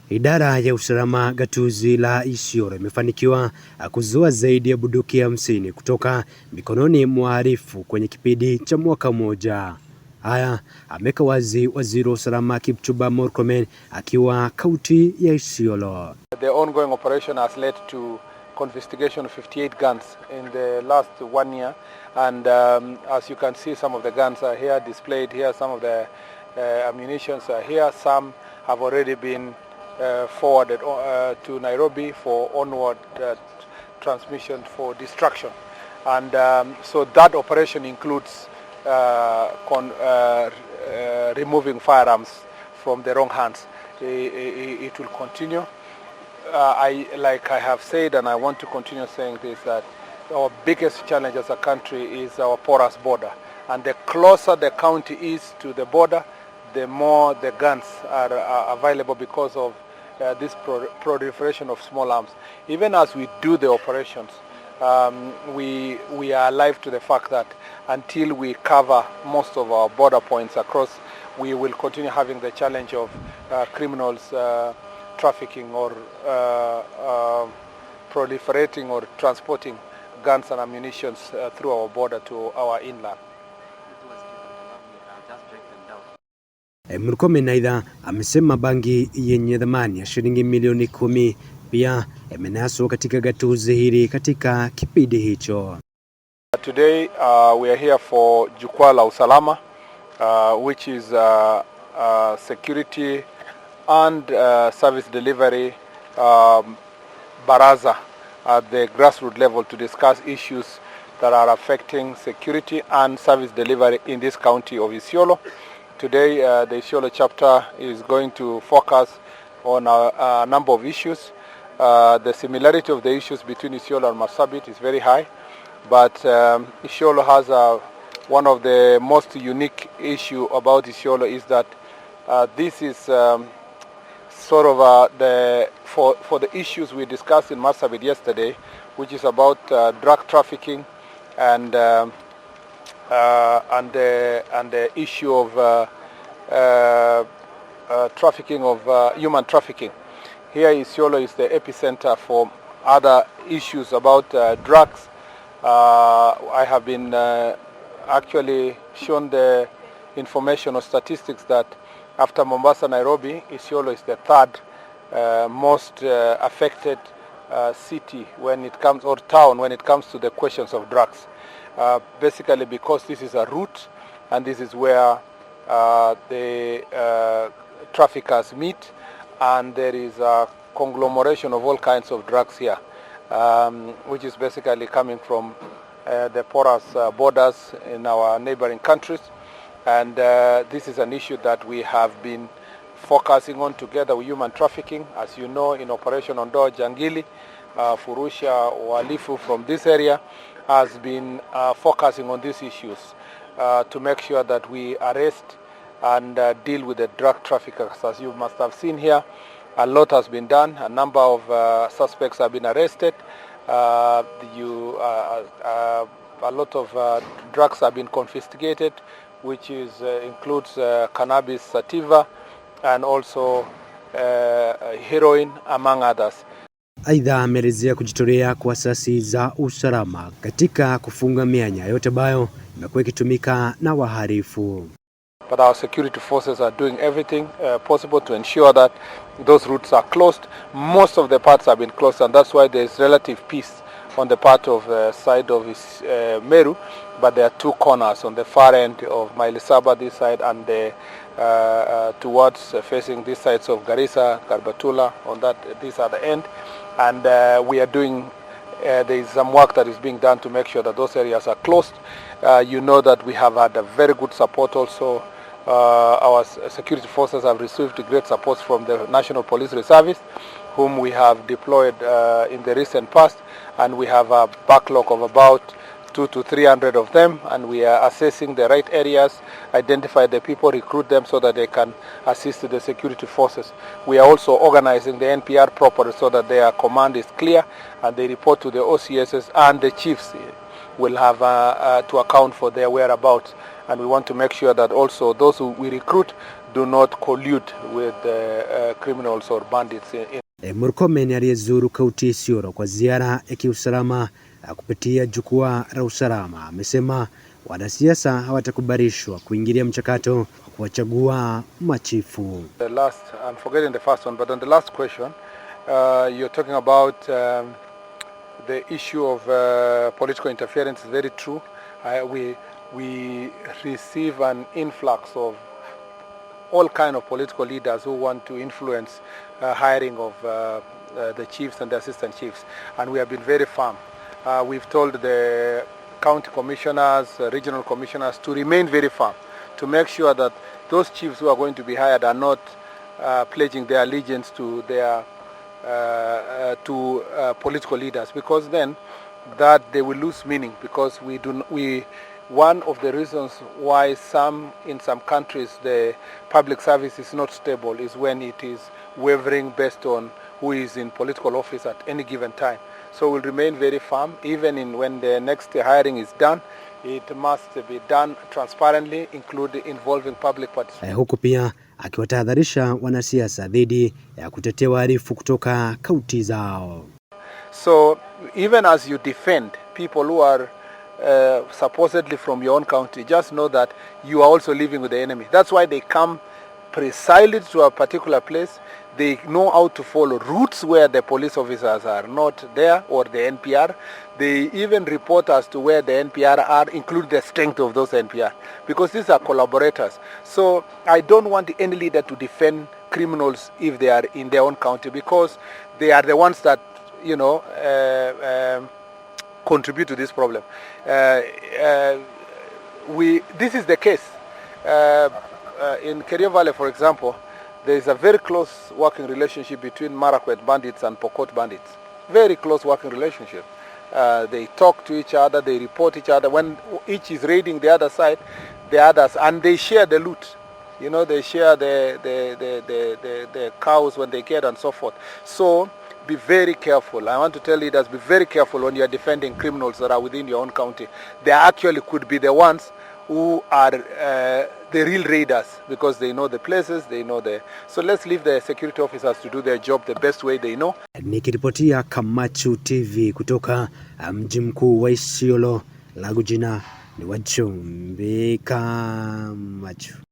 Idara ya usalama gatuzi la Isiolo imefanikiwa kuzua zaidi ya bunduki 50 kutoka mikononi mwa wahalifu kwenye kipindi cha mwaka mmoja. Haya ameweka wazi waziri wa usalama Kipchumba Murkomen akiwa kaunti ya Isiolo. The ongoing operation has led to confiscation of 58 guns in the last 1 year, and as you can see, some of the guns are here displayed here, some of the ammunitions are here, some have already been forwarded to Nairobi for onward transmission for destruction. And so that operation includes removing firearms from the wrong hands. It will continue. Like I have said, and I want to continue saying this, that our biggest challenge as a country is our porous border. And the closer the county is to the border, the more the guns are available because of this proliferation of small arms. Even as we do the operations, we are alive to the fact that until we cover most of our border points across, we will continue having the challenge of criminals trafficking or proliferating or transporting guns and ammunition through our border to our inland. Murkomen aidha amesema bangi yenye thamani ya shilingi milioni 10 pia imenaswa katika gatuzi hili katika kipindi hicho. Today we are here for jukwaa la usalama, which is security and service delivery baraza at the grassroots level to discuss issues that are affecting security and service delivery in this county of Isiolo. Today the Isiolo chapter is going to focus on a number of issues. The similarity of the issues between Isiolo and Marsabit is very high, but Isiolo has one of the most unique issue about Isiolo is that this is sort of for the issues we discussed in Marsabit yesterday, which is about drug trafficking and the issue of trafficking of human trafficking. Here Isiolo is the epicenter for other issues about drugs. I have been actually shown the information or statistics that after Mombasa, Nairobi, Isiolo is the third most affected city when it comes, or town when it comes to the questions of drugs. Basically because this is a route and this is where the traffickers meet, and there is a conglomeration of all kinds of drugs here, which is basically coming from the porous borders in our neighboring countries. And this is an issue that we have been focusing on together with human trafficking. As you know, in Operation Ondoa Jangili, Furusha Walifu from this area has been focusing on these issues to make sure that we arrest and deal with the drug traffickers. As you must have seen here, a lot has been done. A number of suspects have been arrested. A lot of drugs have been confiscated, which includes cannabis sativa and also heroin, among others. Aidha ameelezea kujitolea kwa asasi za usalama katika kufunga mianya yote ambayo imekuwa ikitumika na wahalifu. But our security forces are doing everything possible to ensure that those routes are closed. Most of the parts have been closed, and that's why there is relative peace on the part of the side of Meru. But there are two corners on the far end of Mailisaba, this side, and towards facing these sides of Garissa, Karbatula, on this other end. And we are doing, there is some work that is being done to make sure that those areas are closed. You know that we have had a very good support also. Our security forces have received great support from the National Police Reserve, whom we have deployed in the recent past, and we have a backlog of about 200 to 300 of them, and we are assessing the right areas, identify the people, recruit them so that they can assist the security forces. We are also organizing the NPR properly so that their command is clear and they report to the OCSs, and the chiefs will have to account for their whereabouts. And we want to make sure that also those who we recruit do not collude with criminals or bandits. Murkomen aliyezuru kaunti Isiolo kwa ziara ya kiusalama kupitia jukwaa la usalama amesema wanasiasa hawatakubalishwa kuingilia mchakato wa kuwachagua machifu. I'm forgetting the first one, but on the last question, you're talking about the issue of political interference. Is very true. We receive an influx of all kind of political leaders who want to influence hiring of the chiefs and the assistant chiefs, and we have been very firm. We've told the county commissioners, regional commissioners to remain very firm, to make sure that those chiefs who are going to be hired are not pledging their allegiance to their political leaders, because then that they will lose meaning. Because one of the reasons why in some countries the public service is not stable is when it is wavering based on who is in political office at any given time. So we'll remain very firm, even when the next hiring is done. It must be done transparently, including involving public participation. Huku pia akiwatahadharisha wanasiasa dhidi ya kutetea wahalifu kutoka kaunti zao. So even as you defend people who are supposedly from your own county, just know that you are also living with the enemy. That's why they come precisely to a particular place. They know how to follow routes where the police officers are not there, or the NPR. They even report as to where the NPR are, include the strength of those NPR, because these are collaborators. So I don't want any leader to defend criminals if they are in their own county, because they are the ones that, contribute to this problem. This is the case. In Kerio Valley, for example, there is a very close working relationship between Marakwet bandits and Pokot bandits. Very close working relationship. They talk to each other, they report each other. When each is raiding the other side, the others, and they share the loot. They share the cows when they get and so forth. So be very careful. I want to tell leaders, be very careful when you are defending criminals that are within your own county. They actually could be the ones who are the real raiders, because they know the places, they know so let's leave the security officers to do their job the best way they know. Nikiripotia Kamachu TV kutoka mji mkuu wa Isiolo, langu jina ni Wachumbi Kamachu.